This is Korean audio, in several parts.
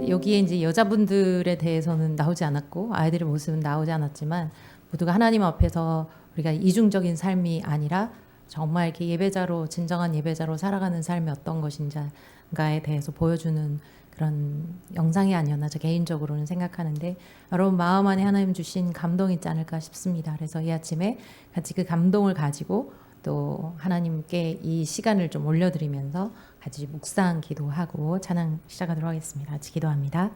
여기에 이제 여자분들에 대해서는 나오지 않았고 아이들의 모습은 나오지 않았지만 모두가 하나님 앞에서 우리가 이중적인 삶이 아니라 정말 이렇게 예배자로 진정한 예배자로 살아가는 삶이 어떤 것인가에 대해서 보여주는 그런 영상이 아니었나 저 개인적으로는 생각하는데 여러분 마음 안에 하나님 주신 감동이 있지 않을까 싶습니다. 그래서 이 아침에 같이 그 감동을 가지고 또 하나님께 이 시간을 좀 올려드리면서 같이 묵상 기도하고 찬양 시작하도록 하겠습니다. 같이 기도합니다.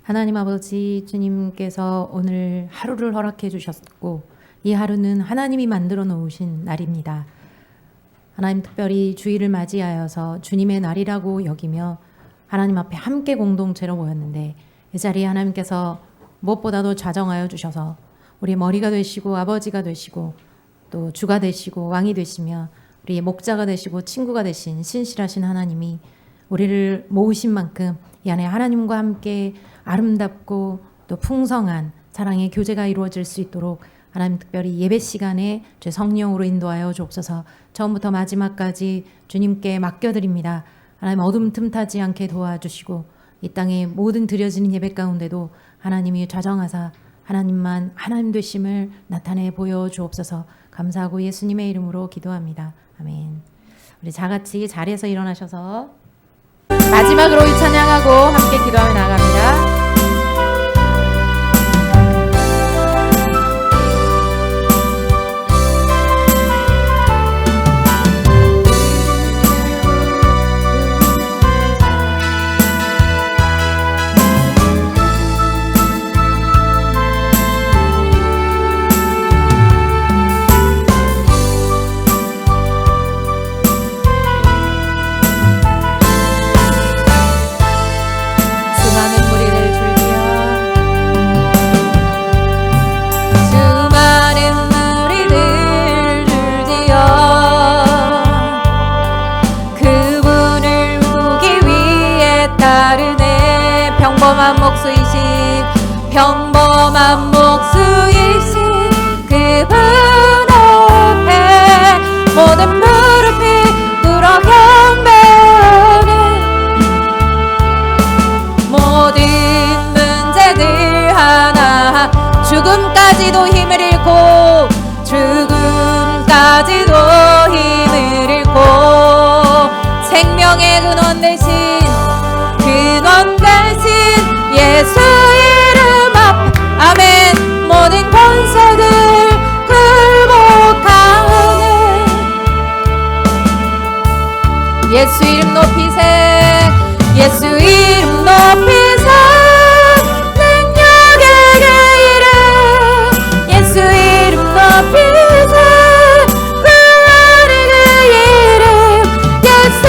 하나님 아버지 주님께서 오늘 하루를 허락해 주셨고 이 하루는 하나님이 만들어 놓으신 날입니다. 하나님 특별히 주일을 맞이하여서 주님의 날이라고 여기며 하나님 앞에 함께 공동체로 모였는데 이 자리에 하나님께서 무엇보다도 좌정하여 주셔서 우리의 머리가 되시고 아버지가 되시고 또 주가 되시고 왕이 되시며 우리의 목자가 되시고 친구가 되신 신실하신 하나님이 우리를 모으신 만큼 이 안에 하나님과 함께 아름답고 또 풍성한 사랑의 교제가 이루어질 수 있도록 하나님 특별히 예배 시간에 주 성령으로 인도하여 주옵소서. 처음부터 마지막까지 주님께 맡겨드립니다. 하나님 어둠 틈타지 않게 도와주시고 이 땅에 모든 드려지는 예배 가운데도 하나님이 좌정하사 하나님만 하나님 되심을 나타내 보여주옵소서. 감사하고 예수님의 이름으로 기도합니다. 아멘. 우리 다같이 자리에서 일어나셔서 마지막으로 이 찬양하고 함께 기도하며 나갑니다. 평범한 목수이신 그분 앞에 모든 무릎이 꿇어 경배하는 모든 문제들 하나 죽음까지도 힘을 잃고 죽음까지도 힘을 잃고 생명의 근원 대신 예수 이름 앞 아멘 모든 권세들 굴복하는 예수 이름 높이세 예수 이름 높이세 능력의 그 이름 예수 이름 높이세 구원의 그 이름 예수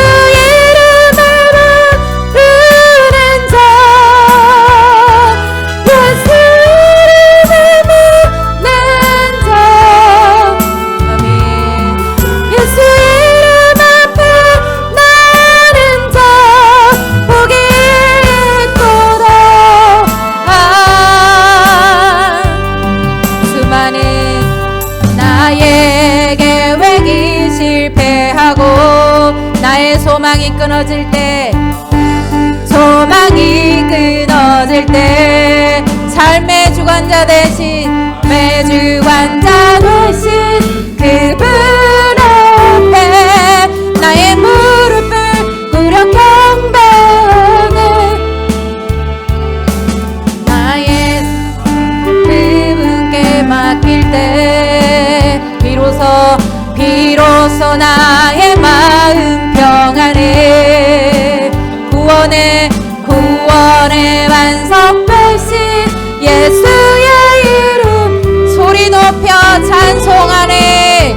소망이 끊어질 때 삶의 주관자 대신 매주관자 되신 그분 앞에 나의 무릎을 꿇어 경배하는 나의 그분께 맡길 때 비로소 나의 마음 평안해 구원의 완성되신 예수의 이름 소리 높여 찬송하네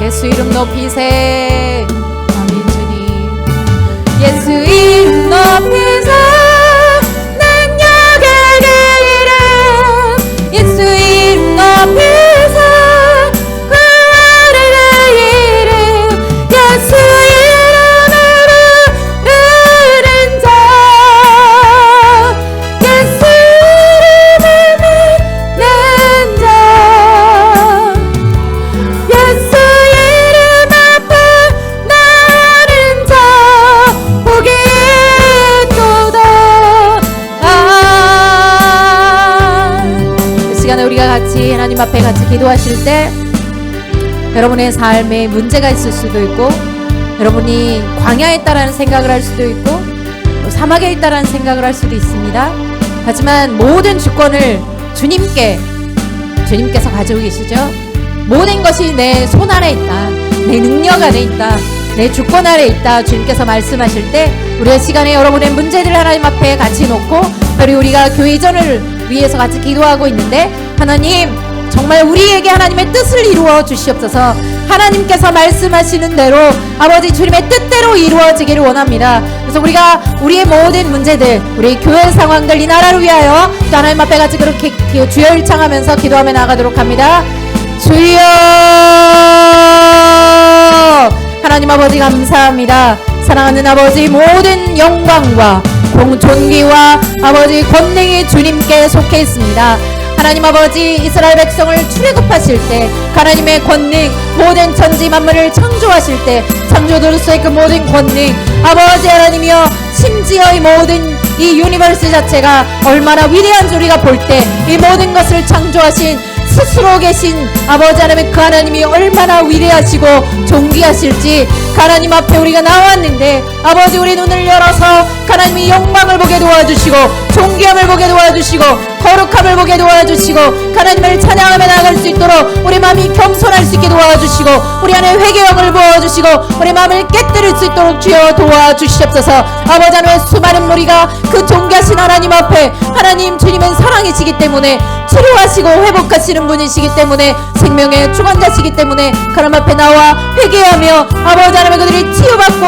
예수 이름 높이세 하나님 앞에 같이 기도하실 때 여러분의 삶에 문제가 있을 수도 있고, 여러분이 광야에 있다라는 생각을 할 수도 있고, 또 사막에 있다라는 생각을 할 수도 있습니다. 하지만 모든 주권을 주님께서 가지고 계시죠. 모든 것이 내 손 안에 있다, 내 능력 안에 있다, 내 주권 아래 있다, 주님께서 말씀하실 때 우리의 시간에 여러분의 문제들을 하나님 앞에 같이 놓고, 특별히 우리가 교회 이전을 위해서 같이 기도하고 있는데, 하나님 정말 우리에게 하나님의 뜻을 이루어 주시옵소서. 하나님께서 말씀하시는 대로 아버지 주님의 뜻대로 이루어지기를 원합니다. 그래서 우리가 우리의 모든 문제들, 우리 교회 상황들, 이 나라를 위하여 또 하나님 앞에 같이 그렇게 주여 일창하면서 기도하며 나가도록 합니다. 주여, 하나님 아버지 감사합니다. 사랑하는 아버지, 모든 영광과 존귀와 아버지 권능이 주님께 속해 있습니다. 하나님 아버지, 이스라엘 백성을 출애굽하실 때 하나님의 권능, 모든 천지 만물을 창조하실 때 창조로서의 그 모든 권능, 아버지 하나님이여, 심지어 이 모든 이 유니버스 자체가 얼마나 위대한 줄 우리가 볼 때 이 모든 것을 창조하신 스스로 계신 아버지 하나님, 그 하나님이 얼마나 위대하시고 존귀하실지 하나님 앞에 우리가 나왔는데, 아버지 우리 눈을 열어서 하나님이 영광을 보게 도와주시고, 존귀함을 보게 도와주시고, 거룩함을 보게 도와주시고, 하나님을 찬양하며 나아갈 수 있도록 우리 마음이 겸손할 수 있게 도와주시고, 우리 안에 회개형을 부어주시고, 우리 마음을 깨뜨릴 수 있도록 주여 도와주시옵소서. 아버지 하나님의 수많은 무리가 그 존귀하신 하나님 앞에, 하나님 주님은 사랑이시기 때문에, 치료하시고 회복하시는 분이시기 때문에, 생명의 주관자시기 때문에 하나님 앞에 나와 회개하며 아버지 하나님 그들이 치유받고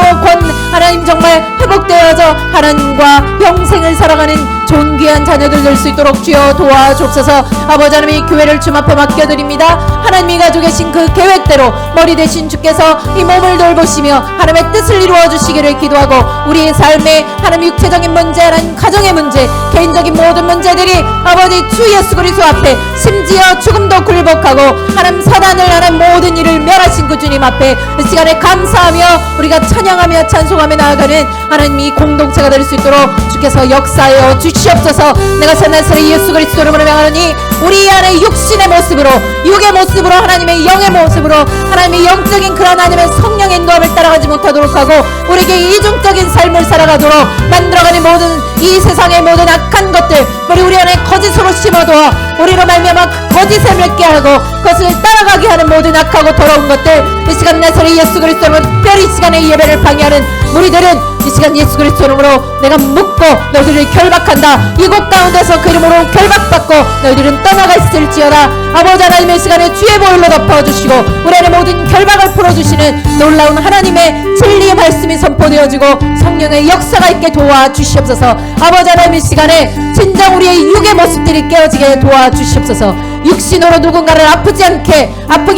하나님 정말 회복되어져 하나님과 영생을 살아가는 존귀한 자녀들 될 수 있도록 주여 도와주옵소서. 아버지 하나님, 이 교회를 주님 앞에 맡겨드립니다. 하나님이 가지고 계신 그 계획대로 머리 되신 주께서 이 몸을 돌보시며 하나님의 뜻을 이루어 주시기를 기도하고, 우리의 삶에 하나님 육체적인 문제, 하나님 가정의 문제, 개인적인 모든 문제들이 아버지 주 예수 그리스도 앞에, 심지어 죽음도 굴복하고 하나님 사단을 하나님 모든 일을 멸하신 그 주님 앞에 이 시간에 감사하며 우리가 찬양하며 찬송하며 나아가는 하나님 이 공동체가 될 수 있도록 주께서 역사하여 주시옵소서. 내가 전나사의 예수 그리스도 이름으로 명하노니, 우리 안에 육신의 모습으로, 육의 모습으로, 하나님의 영의 모습으로 하나님의 영적인 그런 하나님의 성령의 인도함을 따라가지 못하도록 하고, 우리에게 이중적인 삶을 살아가도록 만들어가는 모든 이 세상의 모든 악한 것들, 우리 안에 거짓으로 심어두어 우리로 말미암아 거짓을 맺게 하고 그것을 따라가게 하는 모든 악하고 더러운 것들, 이 시간 나사렛 예수 그리스도로 특별히 이 시간에 예배를 방해하는 무리들은 이 시간 예수 그리스도 이름으로 내가 묻고 너희들을 결박한다. 이곳 가운데서 그 이름으로 결박받고 너희들은 떠나가 있을지어다. 아버지 하나님의 시간에 주의 보혈로 덮어주시고 우리 안에 모든 결박을 풀어주시는 놀라운 하나님의 진리의 말씀이 선포되어지고 성령의 역사가 있게 도와주시옵소서. 아버지 하나님의 시간에 진정 우리의 육의 모습들이 깨어지게 도와주시옵소서. 육신으로 누군가를 아프게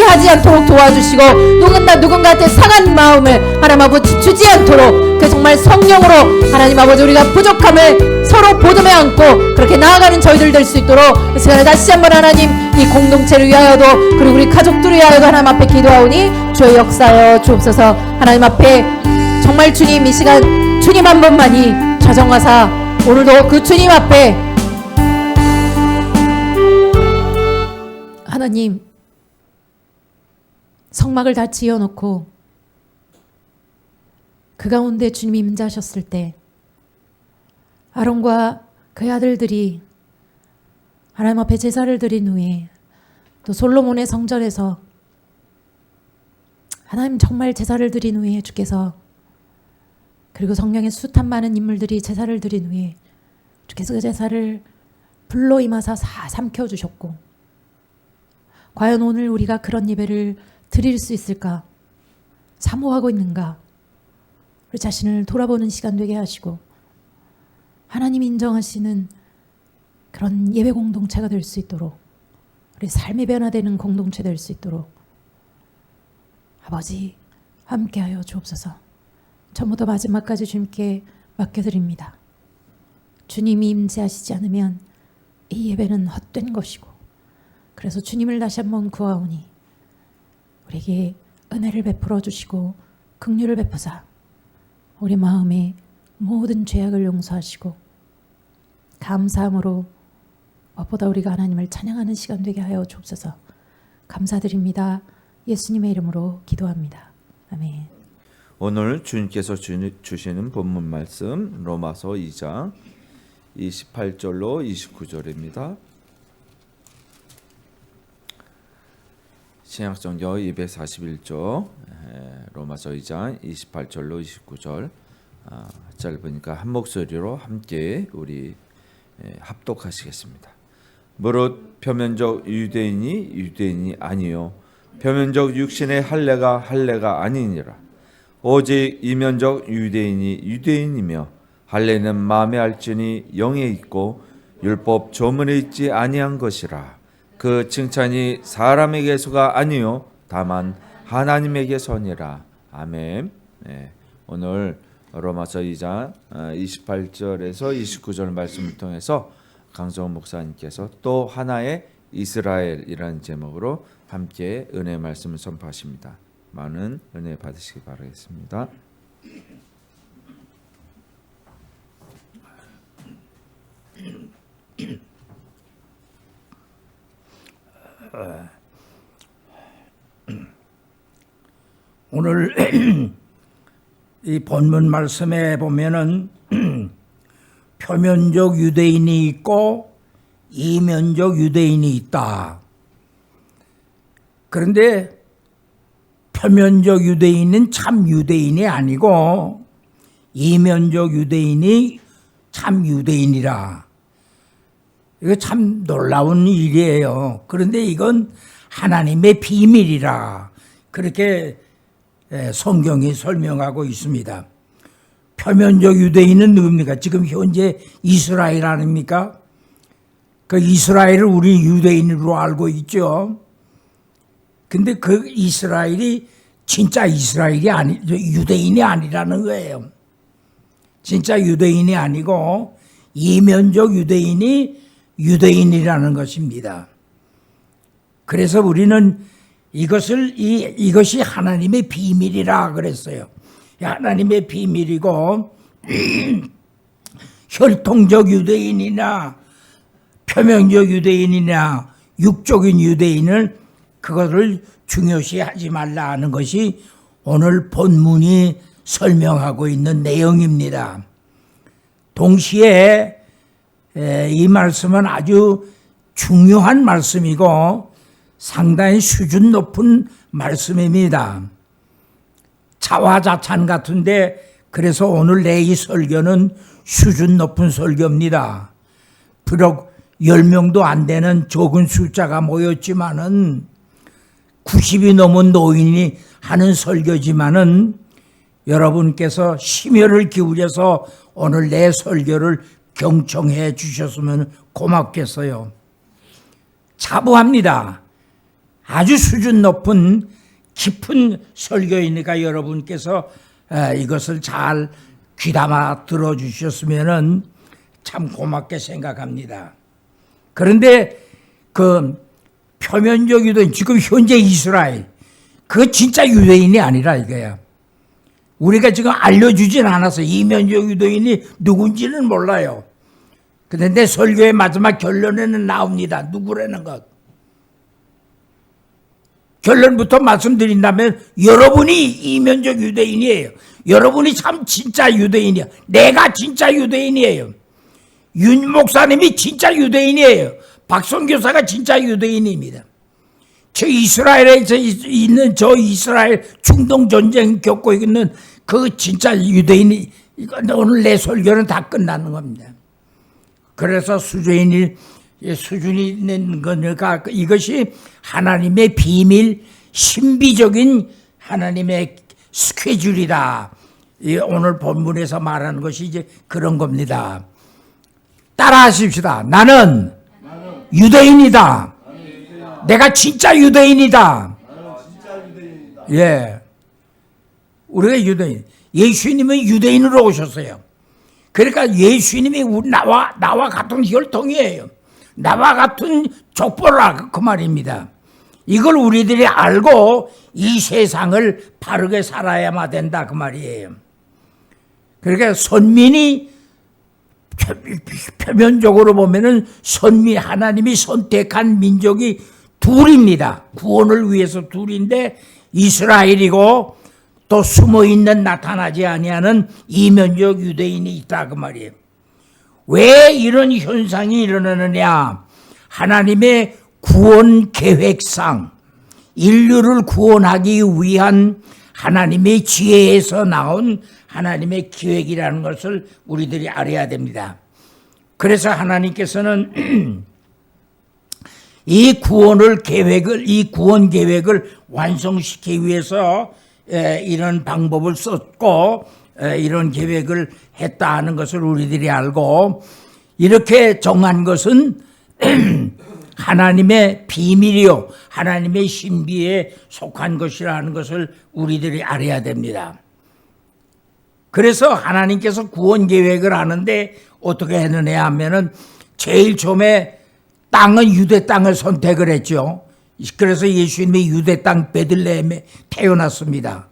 하지 않도록 도와주시고, 누군가한테 상한 마음을 하나님 아버지 주지 않도록 그 정말 성령으로 하나님 아버지 우리가 부족함을 서로 보듬어 안고 그렇게 나아가는 저희들 될 수 있도록 이 시간에 다시 한번 하나님 이 공동체를 위하여도, 그리고 우리 가족들을 위하여도 하나님 앞에 기도하오니 주의 역사여 주옵소서. 하나님 앞에 정말 주님, 이 시간 주님 한 분만이 좌정하사 오늘도 그 주님 앞에 하나님 성막을 다 지어놓고 그 가운데 주님이 임재하셨을 때 아론과 그의 아들들이 하나님 앞에 제사를 드린 후에 또 솔로몬의 성전에서 하나님 정말 제사를 드린 후에 주께서, 그리고 성령의 숱한 많은 인물들이 제사를 드린 후에 주께서 그 제사를 불로 임하사 다 삼켜주셨고, 과연 오늘 우리가 그런 예배를 드릴 수 있을까? 사모하고 있는가? 우리 자신을 돌아보는 시간 되게 하시고 하나님이 인정하시는 그런 예배 공동체가 될 수 있도록, 우리 삶이 변화되는 공동체 될 수 있도록 아버지 함께하여 주옵소서. 처음부터 마지막까지 주님께 맡겨드립니다. 주님이 임재하시지 않으면 이 예배는 헛된 것이고, 그래서 주님을 다시 한번 구하오니 우리에게 은혜를 베풀어 주시고 긍휼을 베푸사 우리 마음의 모든 죄악을 용서하시고 감사함으로 무엇보다 우리가 하나님을 찬양하는 시간 되게 하여 주옵소서. 감사드립니다. 예수님의 이름으로 기도합니다. 아멘. 오늘 주님께서 주시는 본문 말씀 로마서 2장 28절로 29절입니다. 신약성경 241조 로마서 2장 28절로 29절 짧으니까 한 목소리로 함께 우리 합독하시겠습니다. 무릇 표면적 유대인이 유대인이 아니요 표면적 육신의 할례가 아니니라. 오직 이면적 유대인이 유대인이며 할례는 마음에 알지니 영에 있고 율법 조문에 있지 아니한 것이라. 그 칭찬이 사람에게서가 아니요 다만 하나님에게서니라. 아멘. 오늘 로마서 2장 28절에서 29절 말씀을 통해서 강성원 목사님께서 또 하나의 이스라엘이라는 제목으로 함께 은혜의 말씀을 선포하십니다. 많은 은혜 받으시기 바라겠습니다. 오늘 이 본문 말씀에 보면은 표면적 유대인이 있고 이면적 유대인이 있다. 그런데 표면적 유대인은 참 유대인이 아니고 이면적 유대인이 참 유대인이라. 이거 참 놀라운 일이에요. 그런데 이건 하나님의 비밀이라. 그렇게 성경이 설명하고 있습니다. 표면적 유대인은 누굽니까? 지금 현재 이스라엘 아닙니까? 그 이스라엘을 우리 유대인으로 알고 있죠. 근데 그 이스라엘이 진짜 이스라엘이 유대인이 아니라는 거예요. 진짜 유대인이 아니고 이면적 유대인이 유대인이라는 것입니다. 그래서 우리는 이것이 하나님의 비밀이라 그랬어요. 하나님의 비밀이고 혈통적 유대인이나 표면적 유대인이나 육적인 유대인을 그것을 중요시하지 말라 하는 것이 오늘 본문이 설명하고 있는 내용입니다. 동시에 이 말씀은 아주 중요한 말씀이고 상당히 수준 높은 말씀입니다. 자화자찬 같은데 그래서 오늘 내 이 설교는 수준 높은 설교입니다. 비록 10명도 안 되는 적은 숫자가 모였지만은 90이 넘은 노인이 하는 설교지만은 여러분께서 심혈을 기울여서 오늘 내 설교를 경청해 주셨으면 고맙겠어요. 자부합니다. 아주 수준 높은 깊은 설교이니까 여러분께서 이것을 잘 귀담아 들어주셨으면 참 고맙게 생각합니다. 그런데 그 표면적 유대인, 지금 현재 이스라엘, 그거 진짜 유대인이 아니라 이거야. 우리가 지금 알려주진 않아서 이면적 유대인이 누군지는 몰라요. 근데 내 설교의 마지막 결론에는 나옵니다. 누구라는 것. 결론부터 말씀드린다면 여러분이 이면적 유대인이에요. 여러분이 참 진짜 유대인이야. 내가 진짜 유대인이에요. 윤 목사님이 진짜 유대인이에요. 박성 교사가 진짜 유대인입니다. 저 이스라엘에 있는 저 이스라엘 중동 전쟁 겪고 있는 그 진짜 유대인이, 오늘 내 설교는 다 끝나는 겁니다. 그래서 수준이 있는 거니까 이것이 하나님의 비밀, 신비적인 하나님의 스케줄이다. 오늘 본문에서 말하는 것이 이제 그런 겁니다. 따라하십시다. 나는 유대인이다. 내가 진짜 유대인이다. 예. 우리가 유대인. 예수님은 유대인으로 오셨어요. 그러니까 예수님이 나와 같은 혈통이에요. 나와 같은 족보라 그 말입니다. 이걸 우리들이 알고 이 세상을 바르게 살아야만 된다 그 말이에요. 그러니까 선민이 표면적으로 보면은 하나님이 선택한 민족이 둘입니다. 구원을 위해서 둘인데 이스라엘이고 또 숨어있는 나타나지 아니하는 이면적 유대인이 있다 그 말이에요. 왜 이런 현상이 일어나느냐? 하나님의 구원 계획상 인류를 구원하기 위한 하나님의 지혜에서 나온 하나님의 기획이라는 것을 우리들이 알아야 됩니다. 그래서 하나님께서는 이 구원 계획을 완성시키기 위해서 이런 방법을 썼고 이런 계획을 했다 하는 것을 우리들이 알고, 이렇게 정한 것은 하나님의 비밀이요 하나님의 신비에 속한 것이라는 것을 우리들이 알아야 됩니다. 그래서 하나님께서 구원 계획을 하는데 어떻게 했느냐 하면은 제일 처음에 땅은 유대 땅을 선택을 했죠. 그래서 예수님이 유대 땅 베들레헴에 태어났습니다.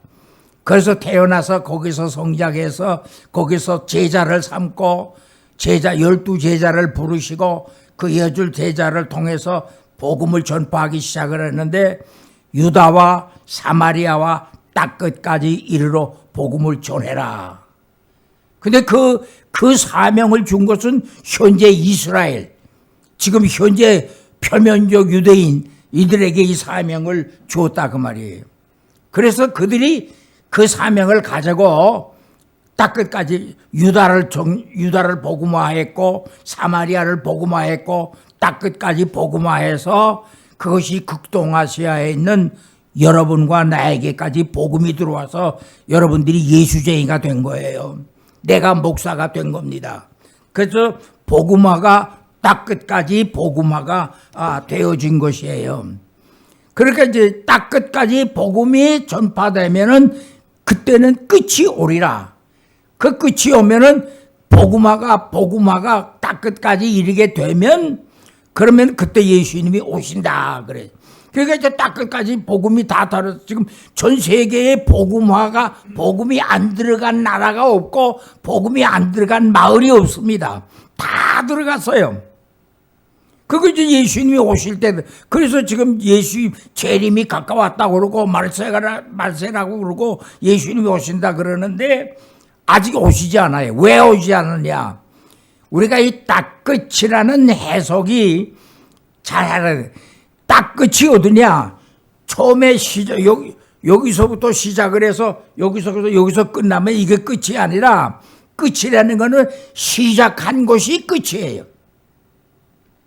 그래서 태어나서 거기서 성장해서 거기서 제자를 삼고 12제자를 부르시고 그 12제자를 통해서 복음을 전파하기 시작을 했는데 유다와 사마리아와 땅 끝까지 이르러 복음을 전해라. 근데 그 사명을 준 것은 현재 이스라엘, 지금 현재 표면적 유대인 이들에게 이 사명을 주었다 그 말이에요. 그래서 그들이 그 사명을 가지고 땅 끝까지 유다를 복음화했고 사마리아를 복음화했고 땅 끝까지 복음화해서 그것이 극동아시아에 있는 여러분과 나에게까지 복음이 들어와서 여러분들이 예수쟁이가 된 거예요. 내가 목사가 된 겁니다. 그래서 복음화가 땅 끝까지 복음화가 되어진 것이에요. 그러니까 이제 땅 끝까지 복음이 전파되면은 그때는 끝이 오리라. 그 끝이 오면은 복음화가 땅 끝까지 이르게 되면 그러면 그때 예수님이 오신다 그래. 그러니까 이제 땅 끝까지 복음이 다 다르. 지금 전 세계에 복음이 안 들어간 나라가 없고 복음이 안 들어간 마을이 없습니다. 다 들어갔어요. 그거 이제 예수님이 오실 때, 그래서 지금 예수 재림이 가까웠다고 그러고 말세라고 그러고 예수님이 오신다 그러는데 아직 오시지 않아요. 왜 오지 않느냐? 우리가 이 땅끝이라는 해석이 잘 알아야 돼. 땅끝이 어디냐? 처음에 여기서부터 시작을 해서 여기서 끝나면 이게 끝이 아니라 끝이라는 거는 시작한 것이 끝이에요.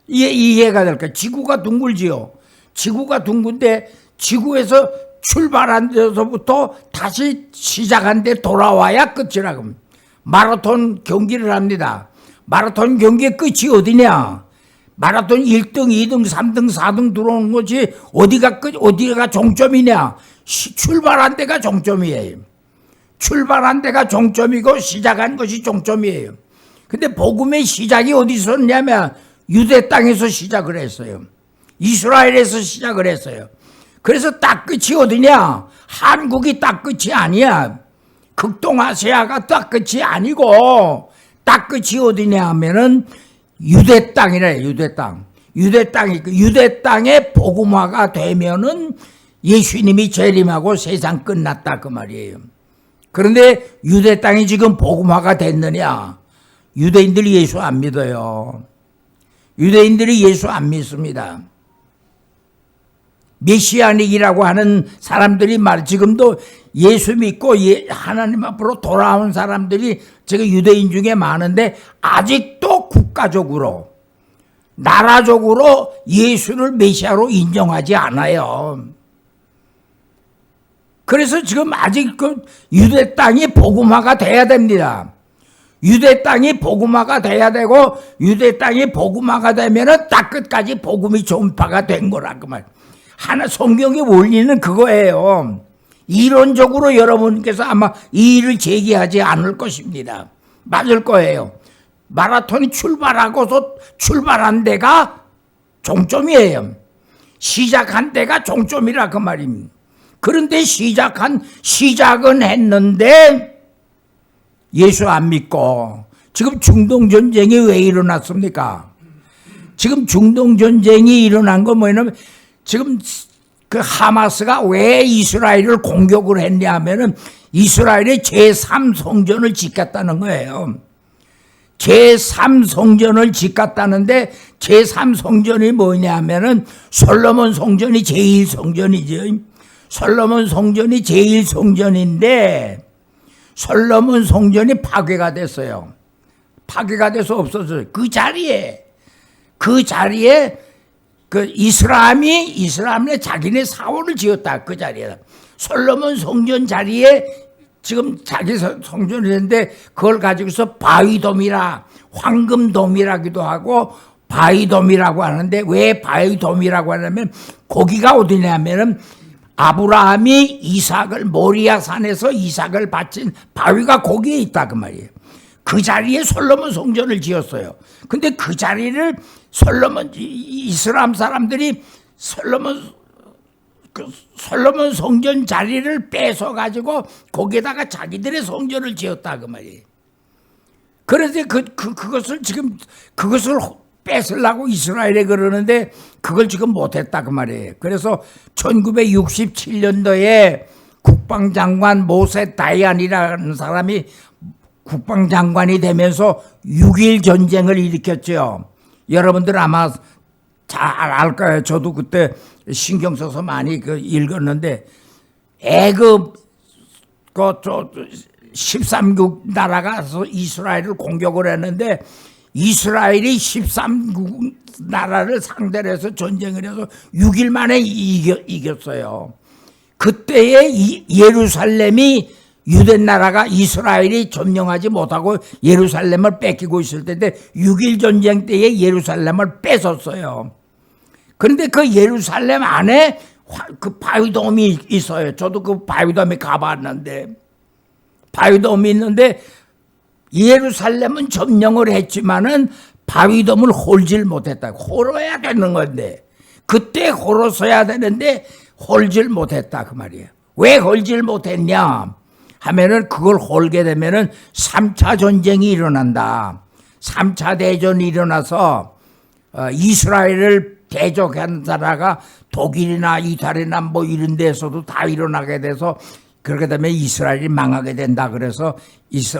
이해가 될까요? 지구가 둥글지요. 지구가 둥근데 지구에서 출발한 데서부터 다시 시작한 데 돌아와야 끝이라고 합니다. 마라톤 경기를 합니다. 마라톤 경기의 끝이 어디냐? 마라톤 1등, 2등, 3등, 4등 들어오는 것이 어디가 종점이냐? 출발한 데가 종점이에요. 출발한 데가 종점이고 시작한 것이 종점이에요. 근데 복음의 시작이 어디서 있냐면 유대 땅에서 시작을 했어요. 이스라엘에서 시작을 했어요. 그래서 땅 끝이 어디냐? 한국이 땅 끝이 아니야. 극동아시아가 땅 끝이 아니고 땅 끝이 어디냐 하면은 유대 땅이래. 유대 땅. 유대 땅에 복음화가 되면은 예수님이 재림하고 세상 끝났다 그 말이에요. 그런데 유대 땅이 지금 복음화가 됐느냐? 유대인들이 예수 안 믿어요. 유대인들이 예수 안 믿습니다. 메시아닉이라고 하는 사람들이 지금도 예수 믿고 하나님 앞으로 돌아온 사람들이 지금 유대인 중에 많은데 아직도 국가적으로 나라적으로 예수를 메시아로 인정하지 않아요. 그래서 지금 아직 그 유대 땅이 복음화가 돼야 됩니다. 유대 땅이 복음화가 돼야 되고 유대 땅이 복음화가 되면은 땅 끝까지 복음이 전파가 된 거라 그 말. 성경의 원리는 그거예요. 이론적으로 여러분께서 아마 이 일을 제기하지 않을 것입니다. 맞을 거예요. 마라톤이 출발한 데가 종점이에요. 시작한 데가 종점이라 그 말입니다. 그런데 시작은 했는데 예수 안 믿고 지금 중동 전쟁이 왜 일어났습니까? 지금 중동 전쟁이 일어난 건 뭐냐면 지금 그 하마스가 왜 이스라엘을 공격을 했냐 하면은 이스라엘의 제3성전을 짓겠다는 거예요. 제3성전을 짓겠다는데 제3성전이 뭐냐 하면은 솔로몬 성전이 제1성전이죠. 솔로몬 성전이 제1성전인데 솔로몬 성전이 파괴가 됐어요. 파괴가 돼서 없어졌어요. 그 자리에 그 이스라엘이 자기네 사원을 지었다. 그 자리에 솔로몬 성전 자리에 지금 자기 성전을 했는데 그걸 가지고서 바위돔이라 황금돔이라기도 하고 바위돔이라고 하는데 왜 바위돔이라고 하냐면 거기가 어디냐면은 아브라함이 이삭을 모리아 산에서 이삭을 바친 바위가 거기에 있다 그 말이에요. 그 자리에 솔로몬 성전을 지었어요. 근데 그 자리를 이스라엘 사람들이 솔로몬 성전 자리를 뺏어 가지고 거기에다가 자기들의 성전을 지었다 그 말이에요. 그래서 그것을 뺏으려고 이스라엘에 그러는데 그걸 지금 못했다 그 말이에요. 그래서 1967년도에 국방장관 모세 다이안이라는 사람이 국방장관이 되면서 6.1 전쟁을 일으켰죠. 여러분들 아마 잘 알 거예요. 저도 그때 신경 써서 많이 읽었는데 애굽 13국 나라가 이스라엘을 공격을 했는데 이스라엘이 13국 나라를 상대로 해서 전쟁을 해서 6일 만에 이겼어요. 그때의 예루살렘이 유대 나라가 이스라엘이 점령하지 못하고 예루살렘을 뺏기고 있을 때인데 6.1 전쟁 때에 예루살렘을 뺏었어요. 그런데 그 예루살렘 안에 그 바위돔이 있어요. 저도 그 바위돔에 가봤는데 바위돔이 있는데 예루살렘은 점령을 했지만은 바위돔을 홀질 못했다. 홀어야 되는 건데 그때 홀었어야 되는데 홀질 못했다 그 말이에요. 왜 홀질 못했냐 하면은 그걸 홀게 되면은 3차 전쟁이 일어난다. 3차 대전이 일어나서 이스라엘을 대적한 나라가 독일이나 이탈리아나 뭐 이런 데서도 다 일어나게 돼서 그렇게 되면 이스라엘이 망하게 된다. 그래서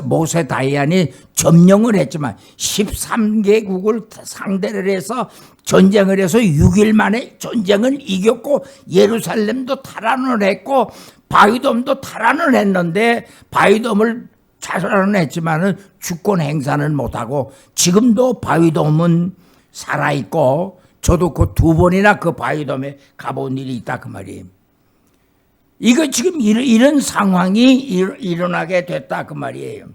모세 다이안이 점령을 했지만 13개국을 상대를 해서 전쟁을 해서 6일 만에 전쟁을 이겼고 예루살렘도 탈환을 했고 바위돔도 탈환을 했는데 바위돔을 탈환을 했지만은 주권 행사는 못하고 지금도 바위돔은 살아있고 저도 그 2번이나 그 바위돔에 가본 일이 있다 그 말이에요. 이거 지금 이런 상황이 일어나게 됐다 그 말이에요.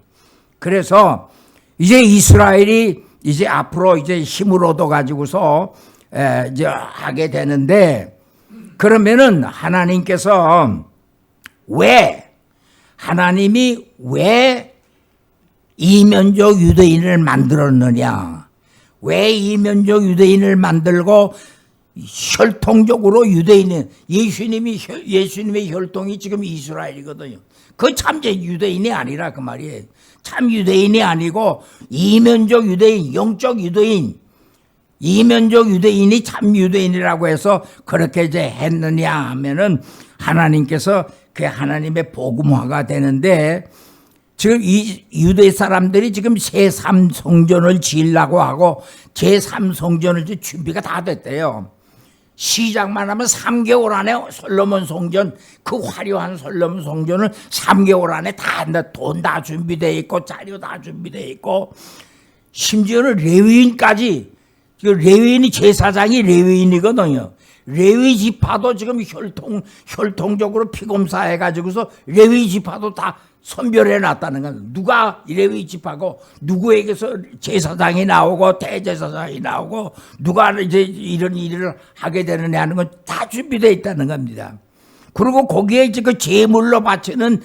그래서 이제 이스라엘이 이제 앞으로 이제 힘을 얻어 가지고서 이제 하게 되는데 그러면은 하나님이 왜 이면적 유대인을 만들었느냐? 왜 이면적 유대인을 만들고 혈통적으로 유대인은 예수님의 혈통이 지금 이스라엘이거든요. 그 참 유대인이 아니라 그 말이에요. 참 유대인이 아니고 이면적 유대인, 영적 유대인, 이면적 유대인이 참 유대인이라고 해서 그렇게 이제 했느냐 하면은 하나님께서 그 하나님의 복음화가 되는데 지금 이 유대 사람들이 지금 제3성전을 지으려고 하고 제3성전을 준비가 다 됐대요. 시작만 하면 3개월 안에 솔로몬 성전, 그 화려한 솔로몬 성전을 3개월 안에 다 한다. 돈 다 준비되어 있고 자료 다 준비되어 있고 심지어는 레위인까지, 레위인이 제사장이 레위인이거든요. 레위 지파도 지금 혈통적으로 피검사해 가지고서 레위 지파도 다 선별해 놨다는 거예요. 누가 레위 지파고 누구에게서 제사장이 나오고 대제사장이 나오고 누가 이제 이런 일을 하게 되느냐 하는 건 다 준비되어 있다는 겁니다. 그리고 거기에 이제 그 제물로 바치는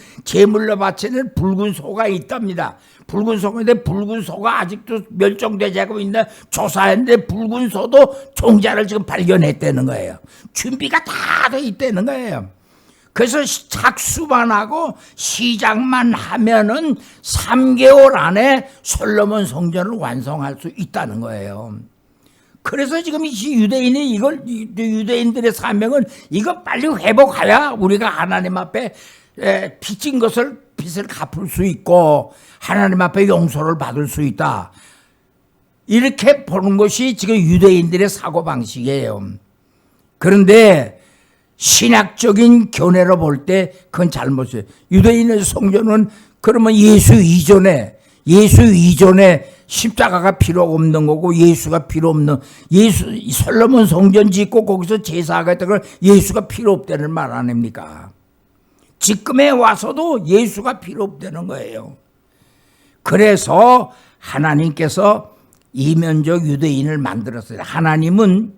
붉은 소가 있답니다. 붉은 소인데 붉은 소가 아직도 멸종되지 않고 있는 조사했는데 붉은 소도 종자를 지금 발견했다는 거예요. 준비가 다 돼 있다는 거예요. 그래서 착수만 하고 시작만 하면은 3개월 안에 솔로몬 성전을 완성할 수 있다는 거예요. 그래서 지금 이 유대인이 유대인들의 사명은 이거 빨리 회복해야 우리가 하나님 앞에 빚진 빚을 갚을 수 있고 하나님 앞에 용서를 받을 수 있다. 이렇게 보는 것이 지금 유대인들의 사고방식이에요. 그런데 신학적인 견해로 볼 때 그건 잘못이에요. 유대인의 성전은 그러면 예수 이전에 십자가가 필요 없는 거고 예수가 필요 없는, 솔로몬 성전 짓고 거기서 제사가 했던 걸 예수가 필요 없다는 말 아닙니까? 지금에 와서도 예수가 필요 없다는 거예요. 그래서 하나님께서 이면적 유대인을 만들었어요. 하나님이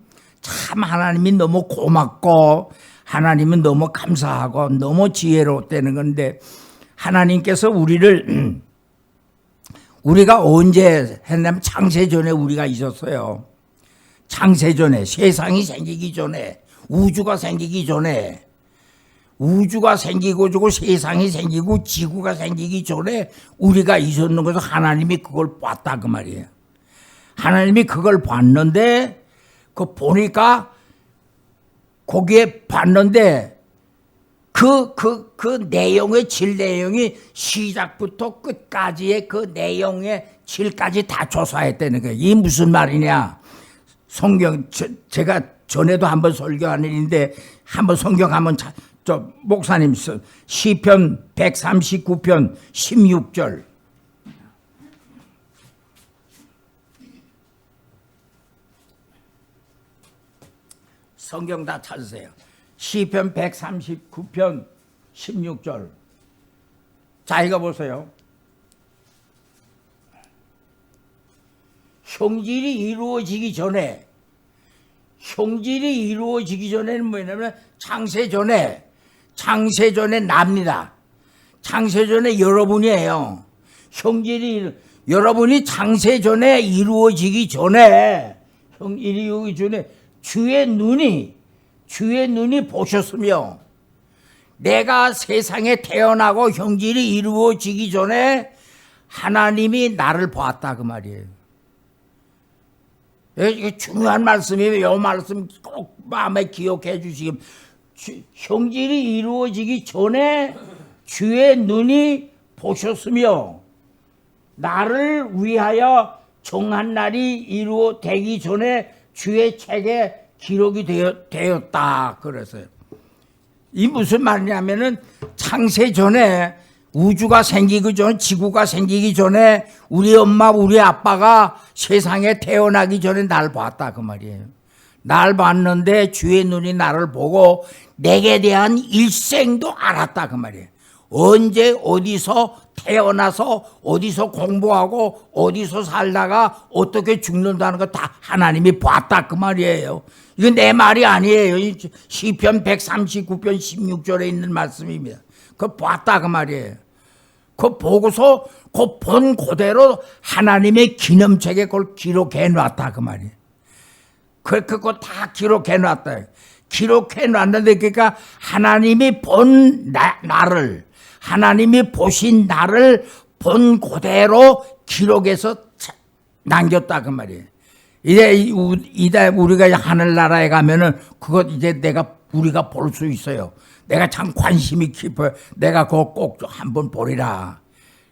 너무 고맙고 하나님은 너무 감사하고 너무 지혜롭다는 건데, 하나님께서 우리가 언제 했냐면 창세전에 우리가 있었어요. 창세전에, 세상이 생기기 전에, 우주가 생기기 전에, 우주가 생기고 세상이 생기고 지구가 생기기 전에 우리가 있었는 것을 하나님이 그걸 봤다 그 말이에요. 하나님이 그걸 봤는데 보니까 거기에 봤는데 그 내용의 질 내용이 시작부터 끝까지의 그 내용의 질까지 다 조사했다는 거예요. 이게 무슨 말이냐? 성경, 제가 전에도 한번 설교한 일인데 한번 성경 한번 목사님 시편 139편 16절. 성경 다 찾으세요. 시편 139편 16절. 자, 읽어보세요. 형질이 이루어지기 전에는 뭐냐면 창세전에 납니다. 창세전에 여러분이에요. 여러분이 창세전에 이루어지기 전에, 주의 눈이 보셨으며, 내가 세상에 태어나고 형질이 이루어지기 전에 하나님이 나를 보았다 그 말이에요. 이게 중요한 말씀이에요. 이 말씀 꼭 마음에 기억해 주시기. 형질이 이루어지기 전에 주의 눈이 보셨으며 나를 위하여 정한 날이 되기 전에 주의 책에 기록이 되었다 그랬어요. 이 무슨 말이냐면은 창세 전에, 우주가 생기기 전, 지구가 생기기 전에 우리 엄마 우리 아빠가 세상에 태어나기 전에 날 봤다 그 말이에요. 날 봤는데 주의 눈이 나를 보고 내게 대한 일생도 알았다 그 말이에요. 언제 어디서 태어나서 어디서 공부하고 어디서 살다가 어떻게 죽는다는 거 다 하나님이 봤다 그 말이에요. 이건 내 말이 아니에요. 시편 139편 16절에 있는 말씀입니다. 그거 봤다 그 말이에요. 그거 보고서 그 본 그대로 하나님의 기념책에 그걸 기록해 놨다 그 말이에요. 그거 다 기록해 놨다. 기록해 놨는데, 그러니까 하나님이 본 나를, 하나님이 보신 나를 본 그대로 기록해서 남겼다 그 말이에요. 이제 우리가 하늘나라에 가면은 그것 이제 우리가 볼 수 있어요. 내가 참 관심이 깊어요. 내가 그거 꼭 한번 보리라.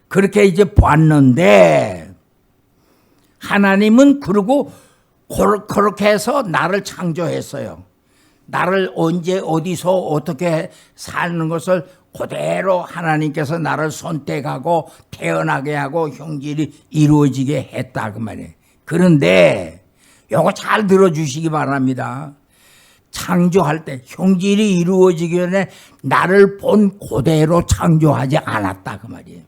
그렇게 이제 봤는데, 하나님은 그러고 그렇게 해서 나를 창조했어요. 나를 언제 어디서 어떻게 사는 것을 그대로 하나님께서 나를 선택하고 태어나게 하고 형질이 이루어지게 했다 그 말이에요. 그런데 요거 잘 들어주시기 바랍니다. 창조할 때 형질이 이루어지기 전에 나를 본 그대로 창조하지 않았다 그 말이에요.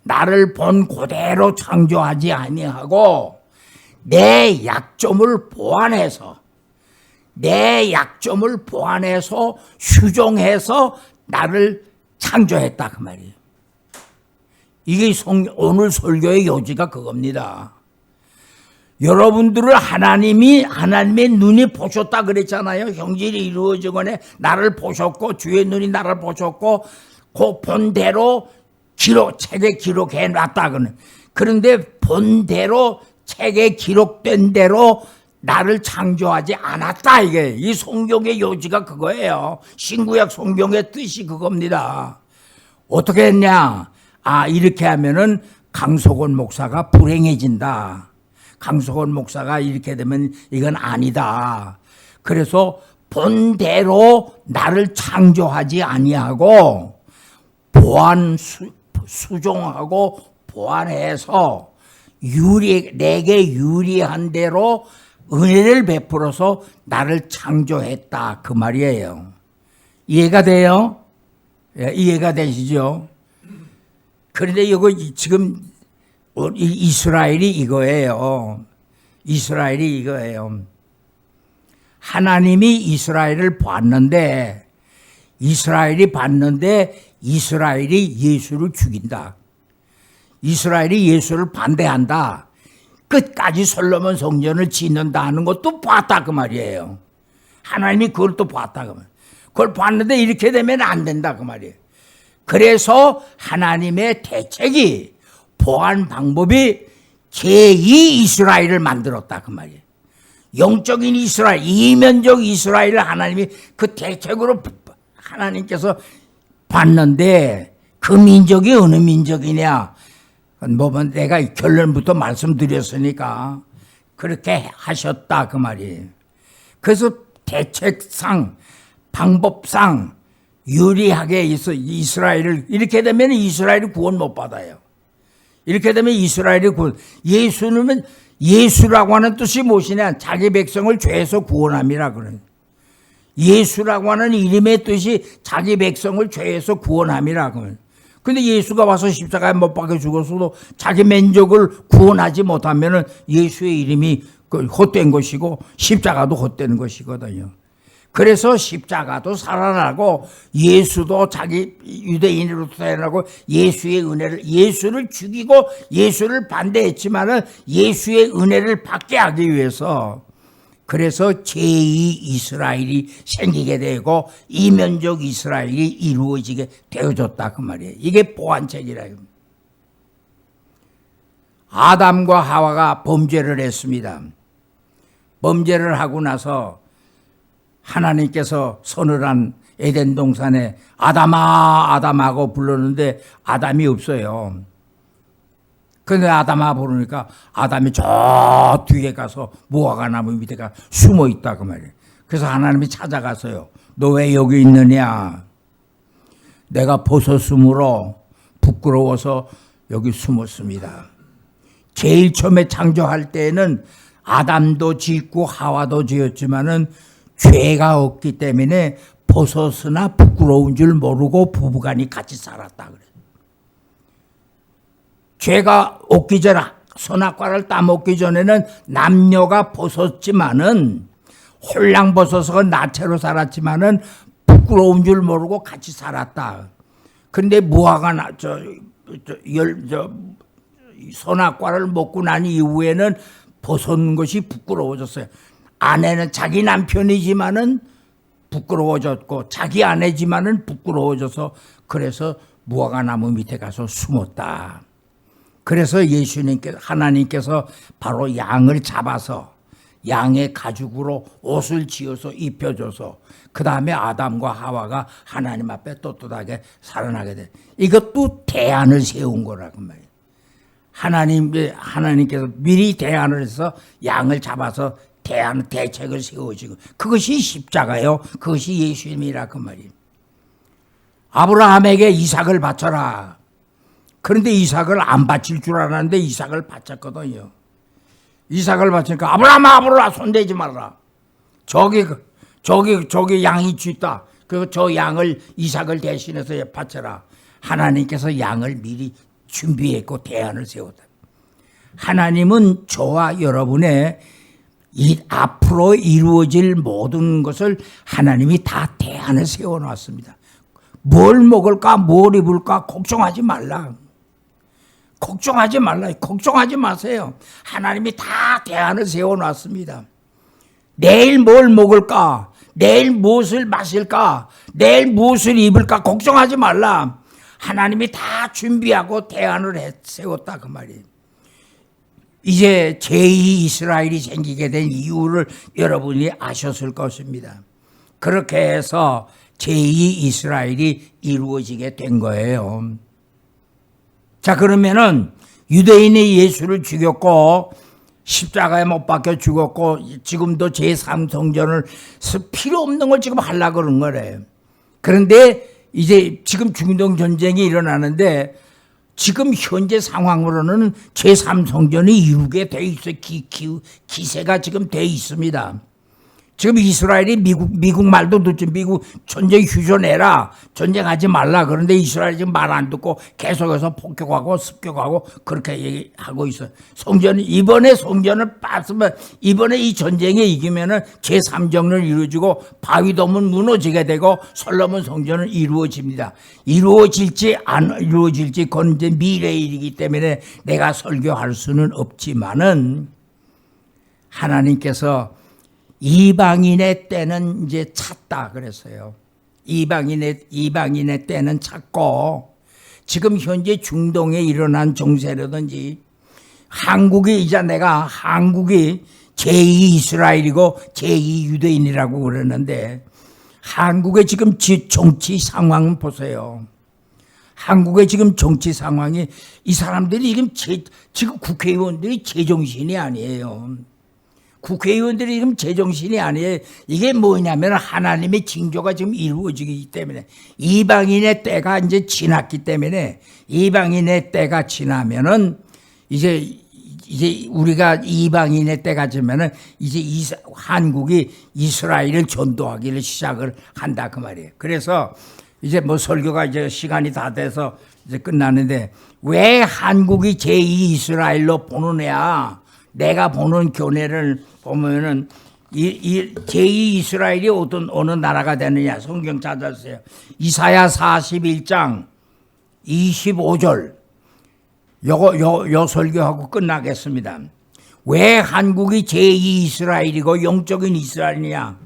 나를 본 그대로 창조하지 아니하고 내 약점을 보완해서 수정해서 나를 창조했다 그 말이에요. 이게 오늘 설교의 요지가 그겁니다. 여러분들을 하나님의 눈이 보셨다 그랬잖아요. 형질이 이루어지거নে 나를 보셨고 주의 눈이 나를 보셨고 그 본대로 책에 기록해 놨다. 그런데 본대로 책에 기록된 대로 나를 창조하지 않았다. 이게 이 성경의 요지가 그거예요. 신구약 성경의 뜻이 그겁니다. 어떻게 했냐? 이렇게 하면은 강석원 목사가 불행해진다. 강석원 목사가 이렇게 되면 이건 아니다. 그래서 본대로 나를 창조하지 아니하고 수종하고 보완해서 내게 유리한 대로 은혜를 베풀어서 나를 창조했다. 그 말이에요. 이해가 돼요? 예, 이해가 되시죠? 그런데 이거 지금 이스라엘이 이거예요. 이스라엘이 이거예요. 하나님이 이스라엘을 봤는데 이스라엘이 예수를 죽인다. 이스라엘이 예수를 반대한다. 끝까지 솔로몬 성전을 짓는다 하는 것도 봤다 그 말이에요. 하나님이 그걸 또 봤다 그 말이에요. 그걸 봤는데 이렇게 되면 안 된다 그 말이에요. 그래서 하나님의 대책이 보안 방법이 제2 이스라엘을 만들었다 그 말이에요. 영적인 이스라엘, 이면적 이스라엘을 하나님이 그 대책으로 하나님께서 봤는데 그 민족이 어느 민족이냐? 뭐 내가 결론부터 말씀드렸으니까 그렇게 하셨다 그 말이에요. 그래서 대책상 방법상 유리하게 이스라엘을 이렇게 되면 이스라엘이 구원 못 받아요. 이렇게 되면 이스라엘이 구원. 예수라고 하는 뜻이 무엇이냐? 자기 백성을 죄에서 구원함이라 그래요. 예수라고 하는 이름의 뜻이 자기 백성을 죄에서 구원함이라 그래요. 근데 예수가 와서 십자가에 못 박혀 죽었어도 자기 민족을 구원하지 못하면 예수의 이름이 헛된 것이고 십자가도 헛된 것이거든요. 그래서 십자가도 살아나고 예수도 자기 유대인으로 태어나고 예수를 죽이고 예수를 반대했지만은 예수의 은혜를 받게 하기 위해서 그래서 제2 이스라엘이 생기게 되고 이면적 이스라엘이 이루어지게 되어졌다 그 말이에요. 이게 보완책이라. 아담과 하와가 범죄를 했습니다. 범죄를 하고 나서 하나님께서 서늘한 에덴 동산에 아담아 아담하고 불렀는데 아담이 없어요. 근데 아담아 부르니까 아담이 저 뒤에 가서 무화과 나무 밑에 가 숨어 있다 그 말이에요. 그래서 하나님이 찾아가서요. 너 왜 여기 있느냐? 내가 벗었으므로 부끄러워서 여기 숨었습니다. 제일 처음에 창조할 때에는 아담도 짓고 하와도 지었지만은 죄가 없기 때문에 벗었으나 부끄러운 줄 모르고 부부간이 같이 살았다 그래. 죄가 없기 전에 선악과를 따먹기 전에는 남녀가 벗었지만은 홀랑벗어서 나체로 살았지만은 부끄러운 줄 모르고 같이 살았다. 그런데 무화과 선악과를 먹고 난 이후에는 벗은 것이 부끄러워졌어요. 아내는 자기 남편이지만은 부끄러워졌고 자기 아내지만은 부끄러워져서 그래서 무화과 나무 밑에 가서 숨었다. 그래서 하나님께서 바로 양을 잡아서 양의 가죽으로 옷을 지어서 입혀줘서 그 다음에 아담과 하와가 하나님 앞에 떳떳하게 살아나게 돼. 이것도 대안을 세운 거라고 말이에요. 하나님께서 미리 대안을 해서 양을 잡아서 대책을 세워지고 그것이 십자가요. 그것이 예수님이라 그 말이에요. 아브라함에게 이삭을 바쳐라. 그런데 이삭을 안 바칠 줄 알았는데 이삭을 바쳤거든요. 이삭을 바치니까 아브라함아 손대지 말라. 저기 양이 쥐다. 저 양을 이삭을 대신해서 바쳐라. 하나님께서 양을 미리 준비했고 대안을 세웠다. 하나님은 저와 여러분의 앞으로 이루어질 모든 것을 하나님이 다 대안을 세워놨습니다. 뭘 먹을까 뭘 입을까 걱정하지 말라. 걱정하지 말라. 걱정하지 마세요. 하나님이 다 대안을 세워놨습니다. 내일 뭘 먹을까? 내일 무엇을 마실까? 내일 무엇을 입을까? 걱정하지 말라. 하나님이 다 준비하고 대안을 세웠다 그 말이에요. 이제 제2 이스라엘이 생기게 된 이유를 여러분이 아셨을 것입니다. 그렇게 해서 제2 이스라엘이 이루어지게 된 거예요. 자, 그러면은 유대인이 예수를 죽였고 십자가에 못 박혀 죽었고 지금도 제3성전을 필요 없는 걸 지금 하려고 그런 거래요. 그런데 이제 지금 중동 전쟁이 일어나는데 지금 현재 상황으로는 제3성전이 이루게 돼 있어요. 기세가 지금 돼 있습니다. 지금 이스라엘이 미국 말도 듣지. 미국 전쟁 휴전 내라. 전쟁하지 말라. 그런데 이스라엘이 지금 말 안 듣고 계속해서 폭격하고 습격하고 그렇게 얘기하고 있어요. 이번에 성전을 뺐으면 이번에 이 전쟁에 이기면은 제3정을 이루어지고 바위돔은 무너지게 되고 솔로몬 성전은 이루어집니다. 이루어질지 안 이루어질지 그건 이제 미래의 일이기 때문에 내가 설교할 수는 없지만은 하나님께서 이방인의 때는 이제 찼다 그랬어요. 이방인의 때는 찼고 지금 현재 중동에 일어난 정세라든지 한국이 제2 이스라엘이고 제2 유대인이라고 그러는데 한국의 지금 정치 상황은 보세요. 한국의 지금 정치 상황이 이 사람들이 지금 국회의원들이 제정신이 아니에요. 국회의원들이 지금 제정신이 아니에요. 이게 뭐냐면 하나님의 징조가 지금 이루어지기 때문에 이방인의 때가 이제 지났기 때문에 이방인의 때가 지나면은 이제 우리가 이방인의 때가 지면은 이제 한국이 이스라엘을 전도하기를 시작을 한다 그 말이에요. 그래서 이제 뭐 설교가 이제 시간이 다 돼서 이제 끝나는데 왜 한국이 제2 이스라엘로 보느냐? 내가 보는 교례를 보면은 제2 이스라엘이 어느 나라가 되느냐 성경 찾아주세요. 이사야 41장 25절 요 설교하고 끝나겠습니다. 왜 한국이 제2 이스라엘이고 영적인 이스라엘이냐?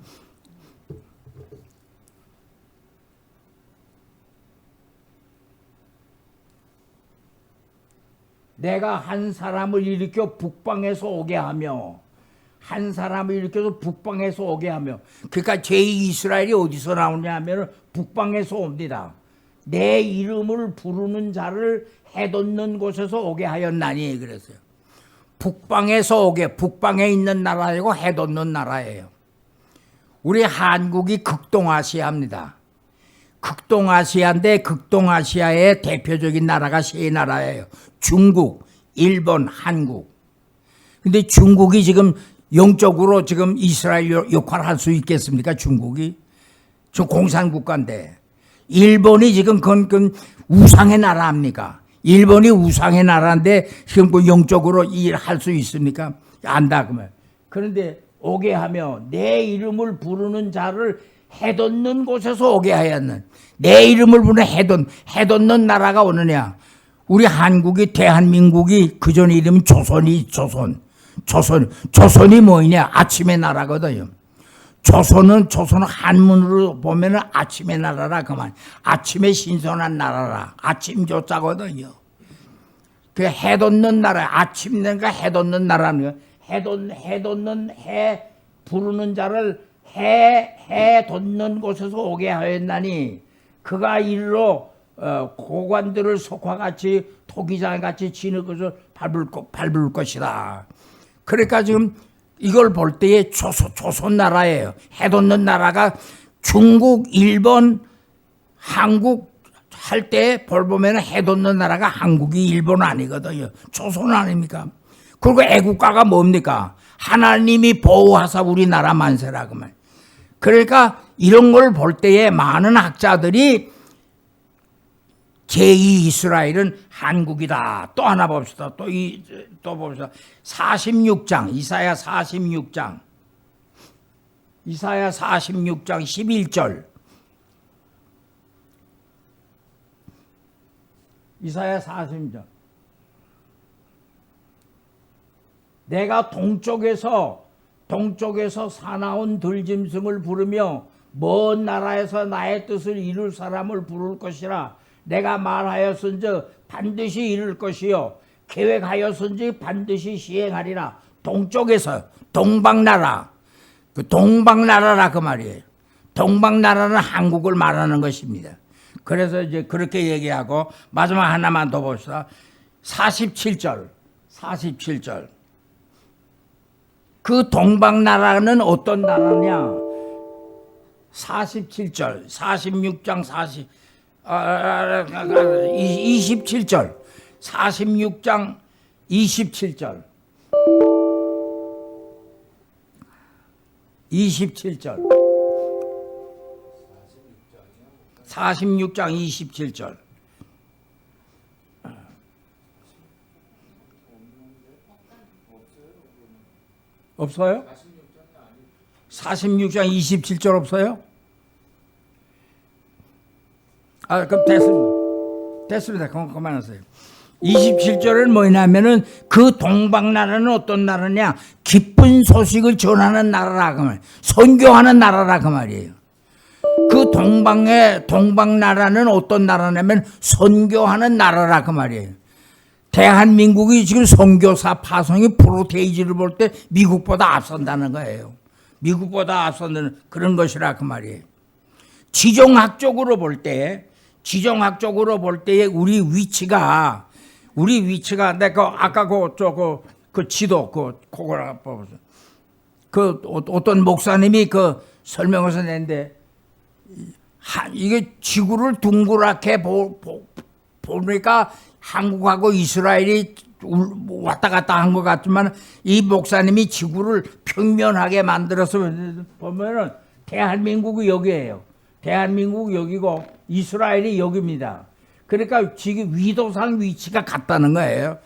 내가 한 사람을 일으켜 북방에서 오게 하며 그러니까 제2 이스라엘이 어디서 나오냐 하면 북방에서 옵니다. 내 이름을 부르는 자를 해돋는 곳에서 오게 하였나니 그랬어요. 북방에 있는 나라이고 해돋는 나라예요. 우리 한국이 극동아시아입니다. 극동아시아인데 극동아시아의 대표적인 나라가 세 나라예요. 중국, 일본, 한국. 근데 중국이 지금 영적으로 지금 이스라엘 역할을 할 수 있겠습니까? 중국이? 저 공산국가인데. 일본이 지금 그건 우상의 나라입니까? 일본이 우상의 나라인데 지금 그 영적으로 일할 수 있습니까? 안다 그러면. 그런데 오게 하며 내 이름을 부르는 자를 해돋는 곳에서 오게 하였는 내 이름을 부르는 해돋는 나라가 오느냐? 우리 한국이 대한민국이 그전 이름이 조선이 뭐냐? 아침의 나라거든요. 조선은 한문으로 보면은 아침의 나라라 그만. 아침의 신선한 나라라. 아침 조자거든요. 그 해돋는 나라, 아침내가 해돋는 나라는 해돋는 해 부르는 자를 해 돋는 곳에서 오게 하였나니 그가 이르러 고관들을 속화같이 토기장같이 지는 것을 밟을 것이다. 그러니까 지금 이걸 볼 때에 조선 나라예요. 해돋는 나라가 중국, 일본, 한국 할 때 보면 해돋는 나라가 한국이 일본 아니거든요. 조선 아닙니까? 그리고 애국가가 뭡니까? 하나님이 보호하사 우리나라 만세라고 말. 그러니까 이런 걸 볼 때에 많은 학자들이 제2 이스라엘은 한국이다. 또 하나 봅시다. 또 봅시다. 46장, 이사야 46장 11절. 이사야 40장. 내가 동쪽에서 사나운 들짐승을 부르며 먼 나라에서 나의 뜻을 이룰 사람을 부를 것이라. 내가 말하였은즉 반드시 이룰 것이요 계획하였은즉 반드시 시행하리라. 동쪽에서 동방나라, 그 동방나라라 그 말이에요. 동방나라는 한국을 말하는 것입니다. 그래서 이제 그렇게 얘기하고 마지막 하나만 더 봅시다. 47절. 그 동방나라는 어떤 나라냐? 47절, 46장 27절, 46장 27절, 46장 27절. 없어요? 46장 27절 없어요? 그럼 됐습니다. 그만하세요. 27절은 뭐냐면은 그 동방나라는 어떤 나라냐? 기쁜 소식을 전하는 나라라 그 말. 선교하는 나라라 그 말이에요. 그 동방나라는 어떤 나라냐면 선교하는 나라라 그 말이에요. 대한민국이 지금 선교사 파송이 프로테이지를 볼 때 미국보다 앞선다는 거예요. 미국보다 앞선다는 그런 것이라 그 말이에요. 지정학적으로 볼 때 우리 위치가 내가 아까 그 지도 그거랑 보세요. 그 어떤 목사님이 그 설명해서 낸데 이게 지구를 둥그랗게 보니까 한국하고 이스라엘이 왔다 갔다 한 것 같지만 이 목사님이 지구를 평면하게 만들어서 보면은 대한민국이 여기예요. 대한민국이 여기고 이스라엘이 여기입니다. 그러니까 지금 위도상 위치가 같다는 거예요.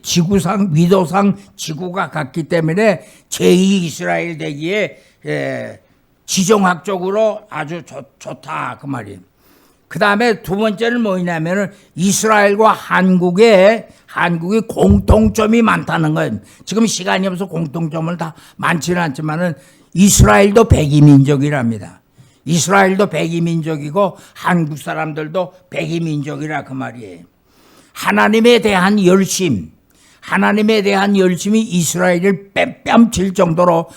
지구상 위도상 지구가 같기 때문에 제2 이스라엘 되기에 지정학적으로 아주 좋다 그 말이에요. 그 다음에 두 번째는 뭐냐면은 이스라엘과 한국이 공통점이 많다는 거예요. 지금 시간이 없어서 공통점을 다 많지는 않지만은 이스라엘도 백이민족이랍니다. 이스라엘도 백이민족이고 한국 사람들도 백이민족이라 그 말이에요. 하나님에 대한 열심이 이스라엘을 뺨칠 정도로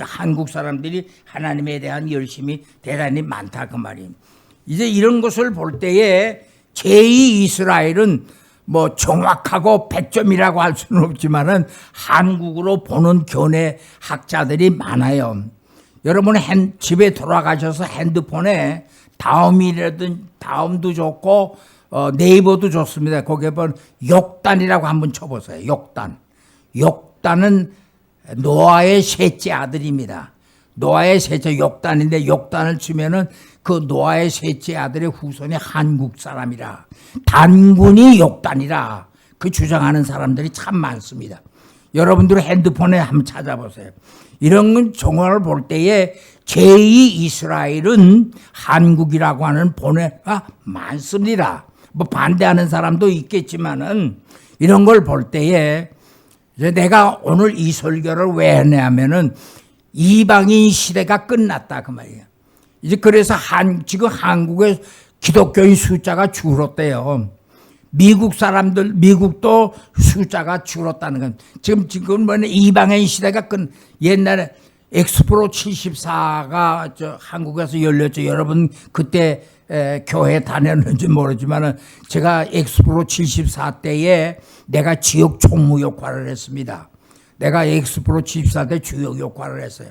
한국 사람들이 하나님에 대한 열심이 대단히 많다 그 말이에요. 이제 이런 것을 볼 때에 제2 이스라엘은 뭐 정확하고 100점이라고 할 수는 없지만은 한국으로 보는 교내 학자들이 많아요. 여러분 집에 돌아가셔서 핸드폰에 다음도 좋고 네이버도 좋습니다. 거기에 보면 욕단이라고 한번 쳐보세요. 욕단은 노아의 셋째 아들입니다. 노아의 셋째 욕단인데 욕단을 치면은 그 노아의 셋째 아들의 후손이 한국 사람이라 단군이 욕단이라 그 주장하는 사람들이 참 많습니다. 여러분들은 핸드폰에 한번 찾아보세요. 이런 정황을 볼 때에 제2 이스라엘은 한국이라고 하는 본회가 많습니다. 뭐 반대하는 사람도 있겠지만은 이런 걸 볼 때에 이제 내가 오늘 이 설교를 왜 했냐면은 이방인 시대가 끝났다 그 말이에요. 이제 그래서 지금 한국의 기독교인 숫자가 줄었대요. 미국도 숫자가 줄었다는 건 지금 뭐냐 이방인 시대가 옛날에 엑스프로 74가 한국에서 열렸죠. 여러분 그때 교회 다녔는지 모르지만은 제가 엑스프로 74 때에 내가 지역 총무 역할을 했습니다. 내가 엑스프로 74 때 주역 역할을 했어요.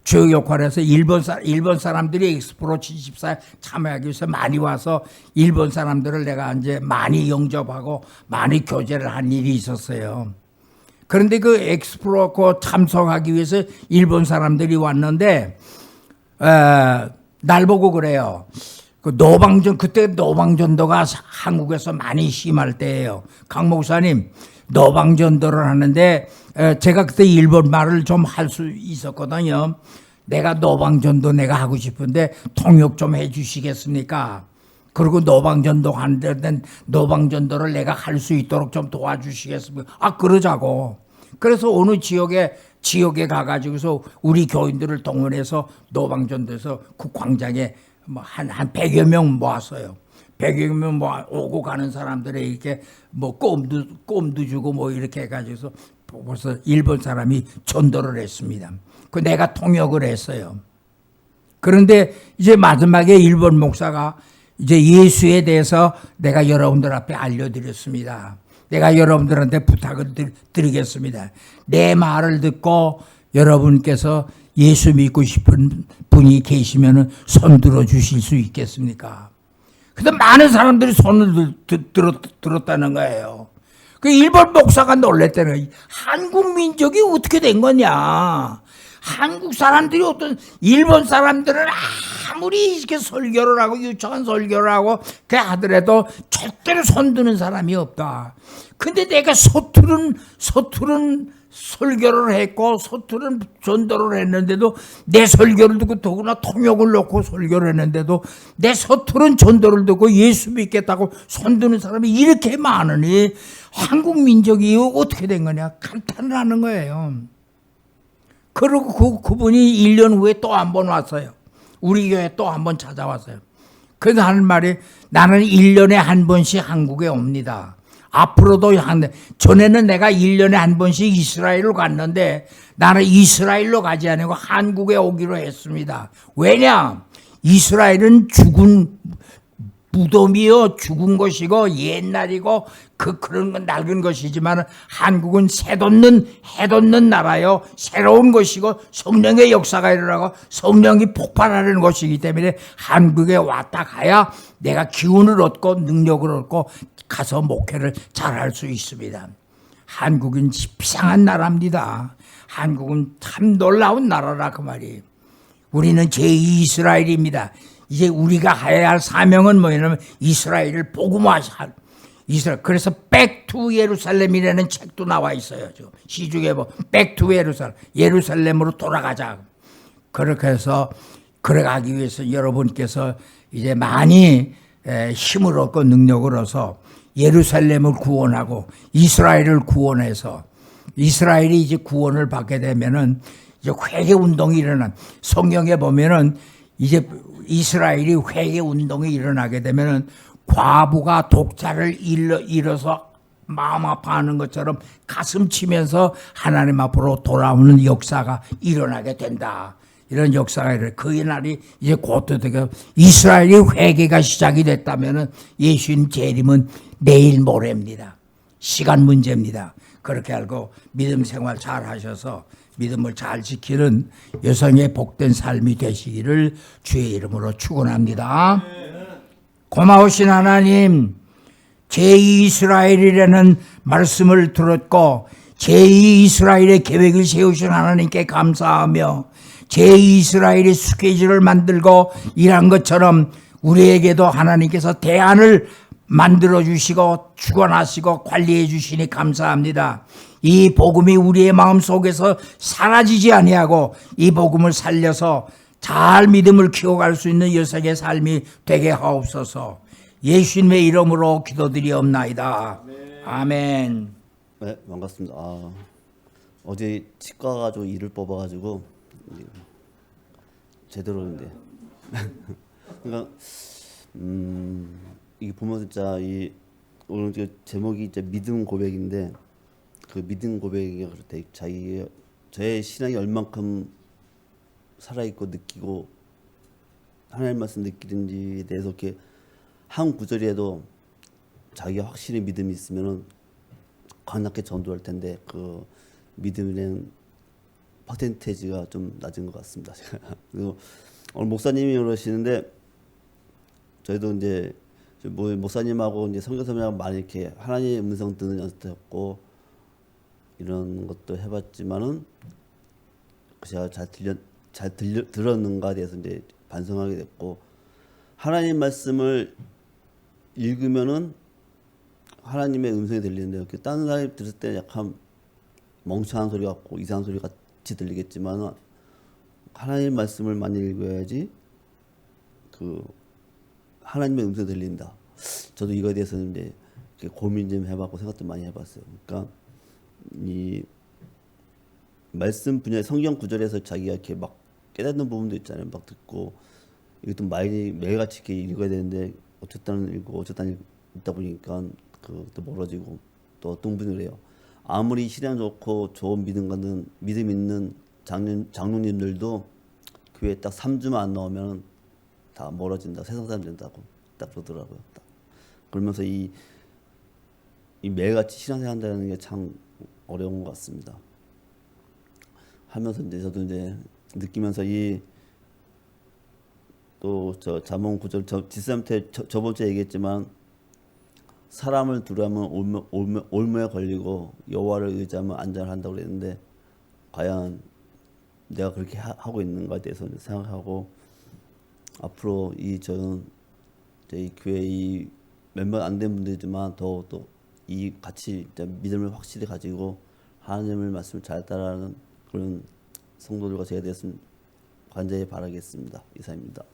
주역 역할을 해서 일본 사람들이 엑스프로 74 참여하기 위해서 많이 와서 일본 사람들을 내가 이제 많이 영접하고 많이 교제를 한 일이 있었어요. 그런데 그 엑스프로 참석하기 위해서 일본 사람들이 왔는데 날 보고 그래요. 그때 노방전도가 한국에서 많이 심할 때예요. 강 목사님 노방전도를 하는데 제가 그때 일본 말을 좀 할 수 있었거든요. 내가 노방전도 내가 하고 싶은데 통역 좀 해주시겠습니까? 그리고 노방전도 하는데 노방전도를 내가 할 수 있도록 좀 도와주시겠습니까? 그러자고. 그래서 어느 지역에 가가지고서 우리 교인들을 동원해서 노방전돼서 그 광장에 뭐 한 100여 명 모았어요. 100여 명 모아 오고 가는 사람들에 이렇게 뭐 꼼도 주고 뭐 이렇게 해가지고서 벌써 일본 사람이 전도를 했습니다. 그 내가 통역을 했어요. 그런데 이제 마지막에 일본 목사가 이제 예수에 대해서 내가 여러분들 앞에 알려드렸습니다. 내가 여러분들한테 부탁을 드리겠습니다. 내 말을 듣고 여러분께서 예수 믿고 싶은 분이 계시면 손 들어 주실 수 있겠습니까? 근데 많은 사람들이 손을 들었다는 거예요. 그 일본 목사가 놀랬다는 거예요. 한국 민족이 어떻게 된 거냐? 한국 사람들이 어떤 일본 사람들은 아무리 이렇게 설교를 하고 유창한 설교를 하고 그 하더라도 절대로 손드는 사람이 없다. 근데 내가 서투른 설교를 했고 서투른 전도를 했는데도 내 설교를 듣고 더구나 통역을 놓고 설교를 했는데도 내 서투른 전도를 듣고 예수 믿겠다고 손드는 사람이 이렇게 많으니 한국 민족이 어떻게 된 거냐 감탄을 하는 거예요. 그리고 그분이 1년 후에 또 한 번 왔어요. 우리 교회 또 한 번 찾아왔어요. 그래서 하는 말이 나는 1년에 한 번씩 한국에 옵니다. 앞으로도 전에는 내가 1년에 한 번씩 이스라엘을 갔는데 나는 이스라엘로 가지 않고 한국에 오기로 했습니다. 왜냐? 이스라엘은 죽은 무덤이요 죽은 것이고 옛날이고 그런 건 낡은 것이지만 한국은 해돋는 나라요 새로운 것이고 성령의 역사가 일어나고 성령이 폭발하는 것이기 때문에 한국에 왔다 가야 내가 기운을 얻고 능력을 얻고 가서 목회를 잘할 수 있습니다. 한국은 비상한 나라입니다. 한국은 참 놀라운 나라라 그 말이에요. 우리는 제2이스라엘입니다. 이제 우리가 해야 할 사명은 뭐냐면 이스라엘을 복음화할 이스라엘. 그래서 Back to 예루살렘이라는 책도 나와 있어요. 시중에 뭐 Back to 예루살렘으로 돌아가자. 그렇게 해서 그래가기 위해서 여러분께서 이제 많이 힘을 얻고 능력을 얻어서 예루살렘을 구원하고 이스라엘을 구원해서 이스라엘이 이제 구원을 받게 되면은 이제 회개 운동이 일어난 성경에 보면은 이제 이스라엘이 회개 운동이 일어나게 되면은 과부가 독자를 잃어서 마음 아파하는 것처럼 가슴 치면서 하나님 앞으로 돌아오는 역사가 일어나게 된다. 이런 역사가 일어나. 그 날이 이제 곧 되게 이스라엘이 회개가 시작이 됐다면은 예수님 재림은 내일 모레입니다. 시간 문제입니다. 그렇게 알고 믿음 생활 잘 하셔서 믿음을 잘 지키는 여성의 복된 삶이 되시기를 주의 이름으로 축원합니다. 고마우신 하나님, 제2이스라엘이라는 말씀을 들었고 제2이스라엘의 계획을 세우신 하나님께 감사하며 제2이스라엘의 스케줄을 만들고 일한 것처럼 우리에게도 하나님께서 대안을 만들어 주시고 주관하시고 관리해 주시니 감사합니다. 이 복음이 우리의 마음속에서 사라지지 아니하고 이 복음을 살려서 잘 믿음을 키워갈 수 있는 여성의 삶이 되게 하옵소서. 예수님의 이름으로 기도드리옵나이다. 아멘. 네, 반갑습니다. 어제 치과 가지고 이를 뽑아가지고 제대로인데. 그러니까 이게 보면 진짜 오늘 제목이 이제 믿음 고백인데 그 믿음 고백이 그렇대. 저의 신앙이 얼만큼 살아있고 느끼고 하나님 말씀 느끼는지에 대해서 이렇게 한 구절에도 자기가 확실히 믿음이 있으면은 강하게 전도할 텐데 그 믿음에는 퍼센테이지가 좀 낮은 것 같습니다. 그리고 오늘 목사님이 그러시는데 저희도 이제 목사님하고 이제 선교사님하고 많이 이렇게 하나님의 음성 듣는 연습도 했고 이런 것도 해봤지만은 제가 잘 들었는가에 대해서 이제 반성하게 됐고 하나님 말씀을 읽으면은 하나님의 음성이 들리는데 다른 사람이 들을 때 약간 멍청한 소리 같고 이상한 소리 같이 들리겠지만 하나님 말씀을 많이 읽어야지 그 하나님의 음성이 들린다. 저도 이거에 대해서는 이제 고민 좀 해봤고 생각도 많이 해봤어요. 그러니까 이 말씀 분야 성경 구절에서 자기가 이렇게 막 깨닫는 부분도 있잖아요. 막 듣고 이것도 매일같이 이렇게 읽어야 되는데 어쨌든 읽고 어쨌든 읽다 보니까 그것도 멀어지고 또 어떤 분을 해요. 아무리 신앙 좋고 좋은 믿음 있는 장로님들도 교회 딱 3주만 안 나오면 다 멀어진다. 세상 사람 된다고 딱 그러더라고요. 딱. 그러면서 이 매일같이 신앙생활 한다는 게 참 어려운 것 같습니다. 하면서 이제 저도 이제 느끼면서 또 저 잠언 9절 지스한테 저번 주에 얘기했지만 사람을 두려하면 올무에 걸리고 여호와를 의지하면 안전한다고 그랬는데 과연 내가 그렇게 하고 있는가에 대해서 생각하고 앞으로 저희 교회 몇몇 안 된 분들이지만 더 또 같이 믿음을 확실히 가지고 하나님의 말씀을 잘 따라하는 그런 성도들과 제가 되었으면 간절히 바라겠습니다. 이상입니다.